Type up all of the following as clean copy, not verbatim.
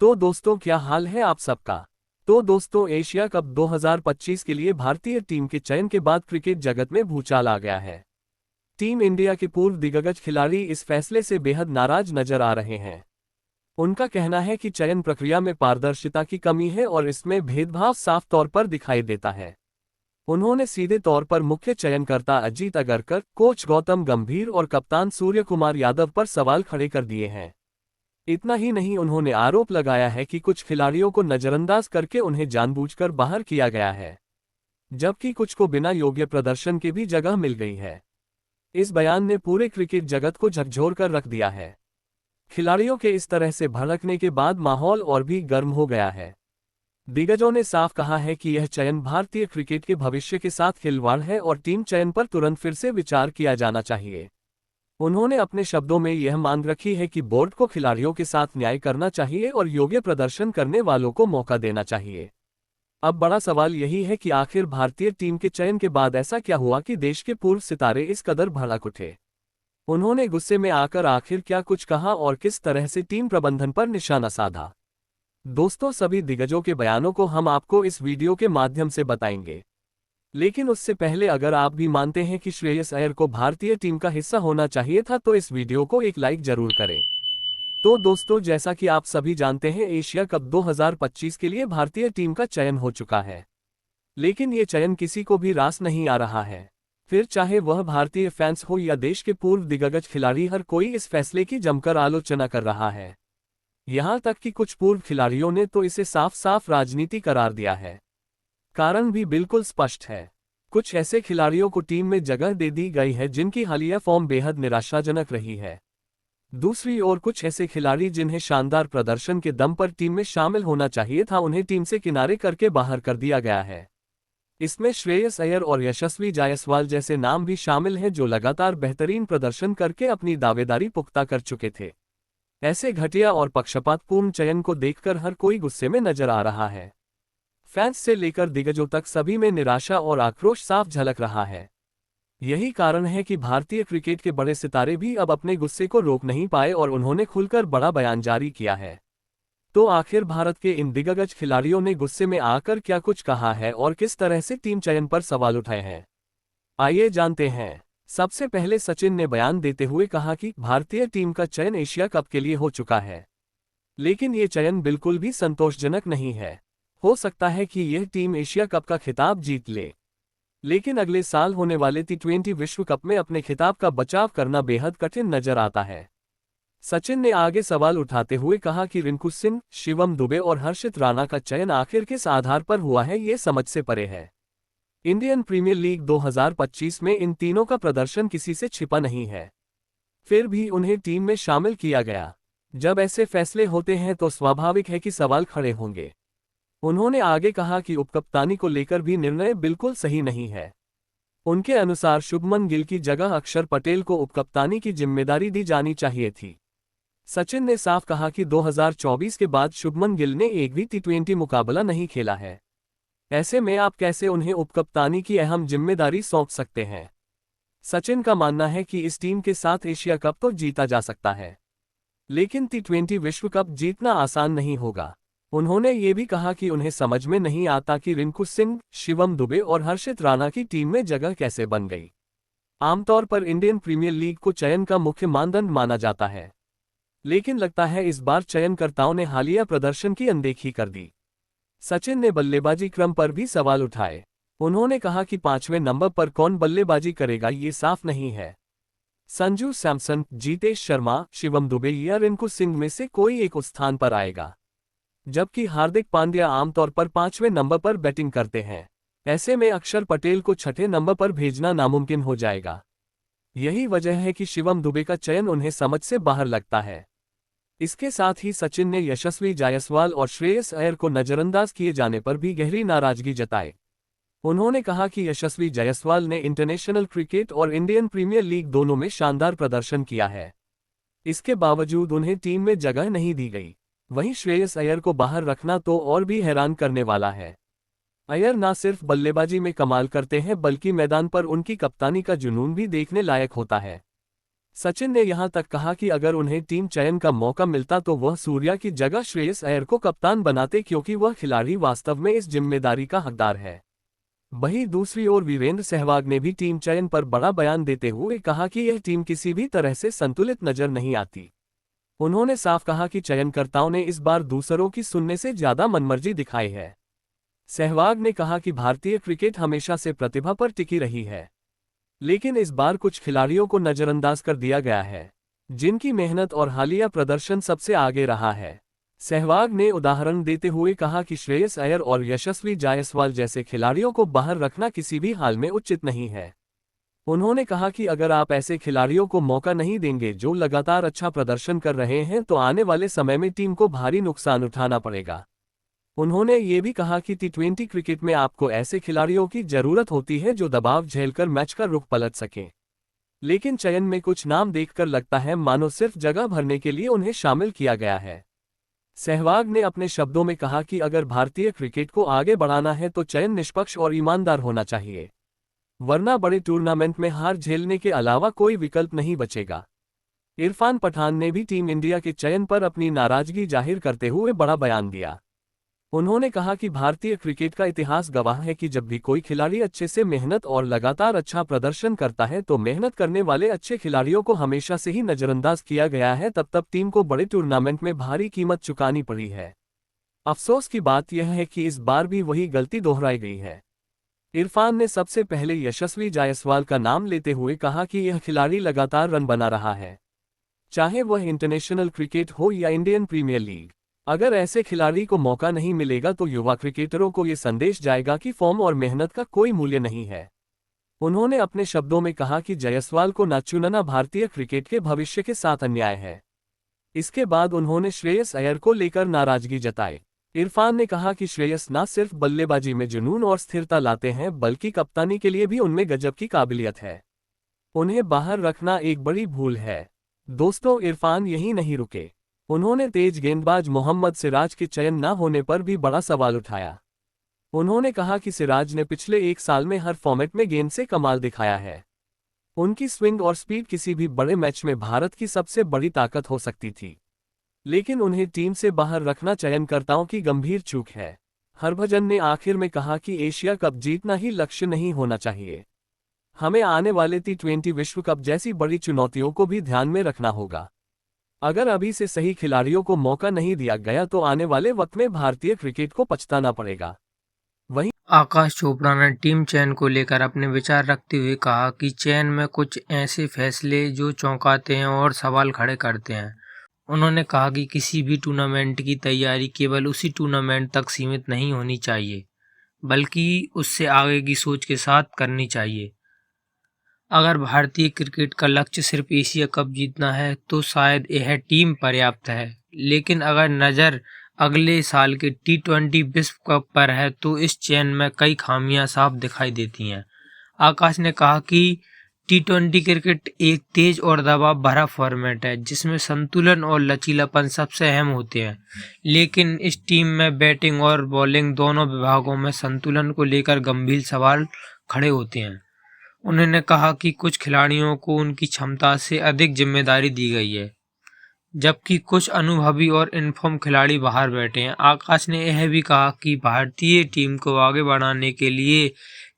तो दोस्तों क्या हाल है आप सबका। तो दोस्तों एशिया कप 2025 के लिए भारतीय टीम के चयन के बाद क्रिकेट जगत में भूचाल आ गया है। टीम इंडिया के पूर्व दिग्गज खिलाड़ी इस फैसले से बेहद नाराज नजर आ रहे हैं। उनका कहना है कि चयन प्रक्रिया में पारदर्शिता की कमी है और इसमें भेदभाव साफ तौर पर दिखाई देता है। उन्होंने सीधे तौर पर मुख्य चयनकर्ता अजीत अगरकर, कोच गौतम गंभीर और कप्तान सूर्य कुमार यादव पर सवाल खड़े कर दिए हैं। इतना ही नहीं, उन्होंने आरोप लगाया है कि कुछ खिलाड़ियों को नजरअंदाज करके उन्हें जानबूझकर बाहर किया गया है, जबकि कुछ को बिना योग्य प्रदर्शन के भी जगह मिल गई है। इस बयान ने पूरे क्रिकेट जगत को झकझोर कर रख दिया है। खिलाड़ियों के इस तरह से भड़कने के बाद माहौल और भी गर्म हो गया है। दिग्गजों ने साफ कहा है कि यह चयन भारतीय क्रिकेट के भविष्य के साथ खिलवाड़ है और टीम चयन पर तुरंत फिर से विचार किया जाना चाहिए। उन्होंने अपने शब्दों में यह मांग रखी है कि बोर्ड को खिलाड़ियों के साथ न्याय करना चाहिए और योग्य प्रदर्शन करने वालों को मौका देना चाहिए। अब बड़ा सवाल यही है कि आखिर भारतीय टीम के चयन के बाद ऐसा क्या हुआ कि देश के पूर्व सितारे इस कदर भड़क उठे। उन्होंने गुस्से में आकर आखिर क्या कुछ कहा और किस तरह से टीम प्रबंधन पर निशाना साधा। दोस्तों सभी दिग्गजों के बयानों को हम आपको इस वीडियो के माध्यम से बताएंगे, लेकिन उससे पहले अगर आप भी मानते हैं कि श्रेयस अय्यर को भारतीय टीम का हिस्सा होना चाहिए था तो इस वीडियो को एक लाइक जरूर करें। तो दोस्तों जैसा कि आप सभी जानते हैं एशिया कप 2025 के लिए भारतीय टीम का चयन हो चुका है, लेकिन ये चयन किसी को भी रास नहीं आ रहा है। फिर चाहे वह भारतीय फैंस हो या देश के पूर्व दिग्गज खिलाड़ी, हर कोई इस फैसले की जमकर आलोचना कर रहा है। यहां तक कि कुछ पूर्व खिलाड़ियों ने तो इसे साफ साफ राजनीति करार दिया है। कारण भी बिल्कुल स्पष्ट है। कुछ ऐसे खिलाड़ियों को टीम में जगह दे दी गई है जिनकी हालिया फॉर्म बेहद निराशाजनक रही है। दूसरी ओर कुछ ऐसे खिलाड़ी जिन्हें शानदार प्रदर्शन के दम पर टीम में शामिल होना चाहिए था, उन्हें टीम से किनारे करके बाहर कर दिया गया है। इसमें श्रेयस अय्यर और यशस्वी जायसवाल जैसे नाम भी शामिल हैं जो लगातार बेहतरीन प्रदर्शन करके अपनी दावेदारी पुख्ता कर चुके थे। ऐसे घटिया और पक्षपातपूर्ण चयन को देखकर हर कोई गुस्से में नजर आ रहा है। फैंस से लेकर दिग्गजों तक सभी में निराशा और आक्रोश साफ झलक रहा है। यही कारण है कि भारतीय क्रिकेट के बड़े सितारे भी अब अपने गुस्से को रोक नहीं पाए और उन्होंने खुलकर बड़ा बयान जारी किया है। तो आखिर भारत के इन दिग्गज खिलाड़ियों ने गुस्से में आकर क्या कुछ कहा है और किस तरह से टीम चयन पर सवाल उठाए हैं, आइए जानते हैं। सबसे पहले सचिन ने बयान देते हुए कहा कि भारतीय टीम का चयन एशिया कप के लिए हो चुका है, लेकिन ये चयन बिल्कुल भी संतोषजनक नहीं है। हो सकता है कि यह टीम एशिया कप का खिताब जीत ले, लेकिन अगले साल होने वाले टी20 विश्व कप में अपने खिताब का बचाव करना बेहद कठिन नजर आता है। सचिन ने आगे सवाल उठाते हुए कहा कि रिंकू सिंह, शिवम दुबे और हर्षित राणा का चयन आखिर किस आधार पर हुआ है, ये समझ से परे है। इंडियन प्रीमियर लीग 2025 में इन तीनों का प्रदर्शन किसी से छिपा नहीं है, फिर भी उन्हें टीम में शामिल किया गया। जब ऐसे फैसले होते हैं तो स्वाभाविक है कि सवाल खड़े होंगे। उन्होंने आगे कहा कि उपकप्तानी को लेकर भी निर्णय बिल्कुल सही नहीं है। उनके अनुसार शुभमन गिल की जगह अक्षर पटेल को उपकप्तानी की जिम्मेदारी दी जानी चाहिए थी। सचिन ने साफ कहा कि 2024 के बाद शुभमन गिल ने एक भी टी20 मुकाबला नहीं खेला है। ऐसे में आप कैसे उन्हें उपकप्तानी की अहम जिम्मेदारी सौंप सकते हैं। सचिन का मानना है कि इस टीम के साथ एशिया कप तो जीता जा सकता है, लेकिन टी20 विश्व कप जीतना आसान नहीं होगा। उन्होंने ये भी कहा कि उन्हें समझ में नहीं आता कि रिंकू सिंह, शिवम दुबे और हर्षित राणा की टीम में जगह कैसे बन गई। आमतौर पर इंडियन प्रीमियर लीग को चयन का मुख्य मानदंड माना जाता है, लेकिन लगता है इस बार चयनकर्ताओं ने हालिया प्रदर्शन की अनदेखी कर दी। सचिन ने बल्लेबाजी क्रम पर भी सवाल उठाए। उन्होंने कहा कि 5वें नंबर पर कौन बल्लेबाजी करेगा ये साफ नहीं है। संजू सैमसन, जीतेश शर्मा, शिवम दुबे या रिंकू सिंह में से कोई एक उस स्थान पर आएगा, जबकि हार्दिक पांड्या आमतौर पर 5वें नंबर पर बैटिंग करते हैं। ऐसे में अक्षर पटेल को 6ठे नंबर पर भेजना नामुमकिन हो जाएगा। यही वजह है कि शिवम दुबे का चयन उन्हें समझ से बाहर लगता है। इसके साथ ही सचिन ने यशस्वी जायसवाल और श्रेयस अय्यर को नजरअंदाज किए जाने पर भी गहरी नाराजगी जताई। उन्होंने कहा कि यशस्वी जायसवाल ने इंटरनेशनल क्रिकेट और इंडियन प्रीमियर लीग दोनों में शानदार प्रदर्शन किया है, इसके बावजूद उन्हें टीम में जगह नहीं दी गई। वहीं श्रेयस अय्यर को बाहर रखना तो और भी हैरान करने वाला है। अय्यर न सिर्फ बल्लेबाजी में कमाल करते हैं बल्कि मैदान पर उनकी कप्तानी का जुनून भी देखने लायक होता है। सचिन ने यहां तक कहा कि अगर उन्हें टीम चयन का मौका मिलता तो वह सूर्या की जगह श्रेयस अय्यर को कप्तान बनाते, क्योंकि वह खिलाड़ी वास्तव में इस जिम्मेदारी का हकदार है। वहीं दूसरी ओर वीरेंद्र सहवाग ने भी टीम चयन पर बड़ा बयान देते हुए कहा कि यह टीम किसी भी तरह से संतुलित नजर नहीं आती। उन्होंने साफ कहा कि चयनकर्ताओं ने इस बार दूसरों की सुनने से ज्यादा मनमर्जी दिखाई है। सहवाग ने कहा कि भारतीय क्रिकेट हमेशा से प्रतिभा पर टिकी रही है, लेकिन इस बार कुछ खिलाड़ियों को नजरअंदाज कर दिया गया है, जिनकी मेहनत और हालिया प्रदर्शन सबसे आगे रहा है। सहवाग ने उदाहरण देते हुए कहा कि श्रेयस अय्यर और यशस्वी जायसवाल जैसे खिलाड़ियों को बाहर रखना किसी भी हाल में उचित नहीं है। उन्होंने कहा कि अगर आप ऐसे खिलाड़ियों को मौका नहीं देंगे जो लगातार अच्छा प्रदर्शन कर रहे हैं, तो आने वाले समय में टीम को भारी नुकसान उठाना पड़ेगा। उन्होंने ये भी कहा कि टी20 क्रिकेट में आपको ऐसे खिलाड़ियों की जरूरत होती है जो दबाव झेलकर मैच का रुख पलट सकें, लेकिन चयन में कुछ नाम देखकर लगता है मानो सिर्फ जगह भरने के लिए उन्हें शामिल किया गया है। सहवाग ने अपने शब्दों में कहा कि अगर भारतीय क्रिकेट को आगे बढ़ाना है तो चयन निष्पक्ष और ईमानदार होना चाहिए, वरना बड़े टूर्नामेंट में हार झेलने के अलावा कोई विकल्प नहीं बचेगा। इरफान पठान ने भी टीम इंडिया के चयन पर अपनी नाराजगी जाहिर करते हुए बड़ा बयान दिया। उन्होंने कहा कि भारतीय क्रिकेट का इतिहास गवाह है कि जब भी कोई खिलाड़ी अच्छे से मेहनत और लगातार अच्छा प्रदर्शन करता है तो मेहनत करने वाले अच्छे खिलाड़ियों को हमेशा से ही नजरअंदाज किया गया है, तब टीम को बड़े टूर्नामेंट में भारी कीमत चुकानी पड़ी है। अफसोस की बात यह है कि इस बार भी वही गलती दोहराई गई है। इरफान ने सबसे पहले यशस्वी जायसवाल का नाम लेते हुए कहा कि यह खिलाड़ी लगातार रन बना रहा है, चाहे वह इंटरनेशनल क्रिकेट हो या इंडियन प्रीमियर लीग। अगर ऐसे खिलाड़ी को मौका नहीं मिलेगा तो युवा क्रिकेटरों को ये संदेश जाएगा कि फॉर्म और मेहनत का कोई मूल्य नहीं है। उन्होंने अपने शब्दों में कहा कि जायसवाल को न चुनना भारतीय क्रिकेट के भविष्य के साथ अन्याय है। इसके बाद उन्होंने श्रेयस अय्यर को लेकर नाराजगी जताई। इरफान ने कहा कि श्रेयस न सिर्फ बल्लेबाजी में जुनून और स्थिरता लाते हैं, बल्कि कप्तानी के लिए भी उनमें गजब की काबिलियत है। उन्हें बाहर रखना एक बड़ी भूल है। दोस्तों, इरफान यहीं नहीं रुके। उन्होंने तेज गेंदबाज मोहम्मद सिराज के चयन न होने पर भी बड़ा सवाल उठाया। उन्होंने कहा कि सिराज ने पिछले एक साल में हर फॉर्मेट में गेंद से कमाल दिखाया है। उनकी स्विंग और स्पीड किसी भी बड़े मैच में भारत की सबसे बड़ी ताकत हो सकती थी, लेकिन उन्हें टीम से बाहर रखना चयनकर्ताओं की गंभीर चूक है। हरभजन ने आखिर में कहा कि एशिया कप जीतना ही लक्ष्य नहीं होना चाहिए। हमें आने वाले टी20 विश्व कप जैसी बड़ी चुनौतियों को भी ध्यान में रखना होगा। अगर अभी से सही खिलाड़ियों को मौका नहीं दिया गया तो आने वाले वक्त में भारतीय क्रिकेट को पछताना पड़ेगा। वहीं आकाश चोपड़ा ने टीम चयन को लेकर अपने विचार रखते हुए कहा कि चयन में कुछ ऐसे फैसले जो चौंकाते हैं और सवाल खड़े करते हैं। उन्होंने कहा कि किसी भी टूर्नामेंट की तैयारी केवल उसी टूर्नामेंट तक सीमित नहीं होनी चाहिए, बल्कि उससे आगे की सोच के साथ करनी चाहिए। अगर भारतीय क्रिकेट का लक्ष्य सिर्फ एशिया कप जीतना है तो शायद यह टीम पर्याप्त है, लेकिन अगर नज़र अगले साल के टी20 विश्व कप पर है तो इस चयन में कई खामियां साफ दिखाई देती हैं। आकाश ने कहा कि टी20 क्रिकेट एक तेज और दबाव भरा फॉर्मेट है जिसमें संतुलन और लचीलापन सबसे अहम होते हैं, लेकिन इस टीम में बैटिंग और बॉलिंग दोनों विभागों में संतुलन को लेकर गंभीर सवाल खड़े होते हैं। उन्होंने कहा कि कुछ खिलाड़ियों को उनकी क्षमता से अधिक जिम्मेदारी दी गई है, जबकि कुछ अनुभवी और इनफॉर्म खिलाड़ी बाहर बैठे हैं। आकाश ने यह भी कहा कि भारतीय टीम को आगे बढ़ाने के लिए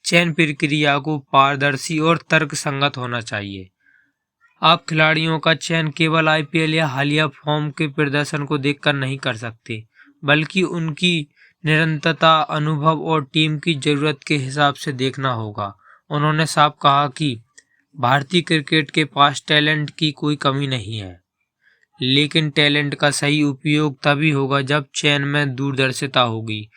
चयन प्रक्रिया को पारदर्शी और तर्कसंगत होना चाहिए। आप खिलाड़ियों का चयन केवल आईपीएल या हालिया फॉर्म के प्रदर्शन को देखकर नहीं कर सकते, बल्कि उनकी निरंतरता, अनुभव और टीम की जरूरत के हिसाब से देखना होगा। उन्होंने साफ कहा कि भारतीय क्रिकेट के पास टैलेंट की कोई कमी नहीं है, लेकिन टैलेंट का सही उपयोग तभी होगा जब चयन में दूरदर्शिता होगी।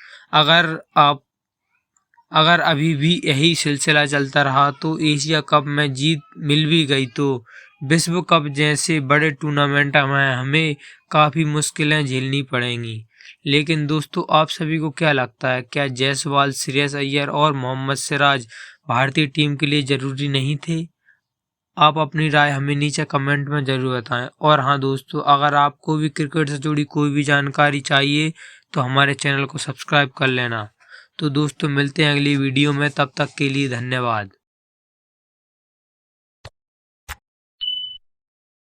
अगर अभी भी यही सिलसिला चलता रहा तो एशिया कप में जीत मिल भी गई तो विश्व कप जैसे बड़े टूर्नामेंट में हमें काफ़ी मुश्किलें झेलनी पड़ेंगी। लेकिन दोस्तों, आप सभी को क्या लगता है, क्या जायसवाल, श्रेयस अय्यर और मोहम्मद सिराज भारतीय टीम के लिए ज़रूरी नहीं थे? आप अपनी राय हमें नीचे कमेंट में ज़रूर बताएं। और हाँ दोस्तों, अगर आपको भी क्रिकेट से जुड़ी कोई भी जानकारी चाहिए तो हमारे चैनल को सब्सक्राइब कर लेना। तो दोस्तों, मिलते हैं अगली वीडियो में, तब तक के लिए धन्यवाद।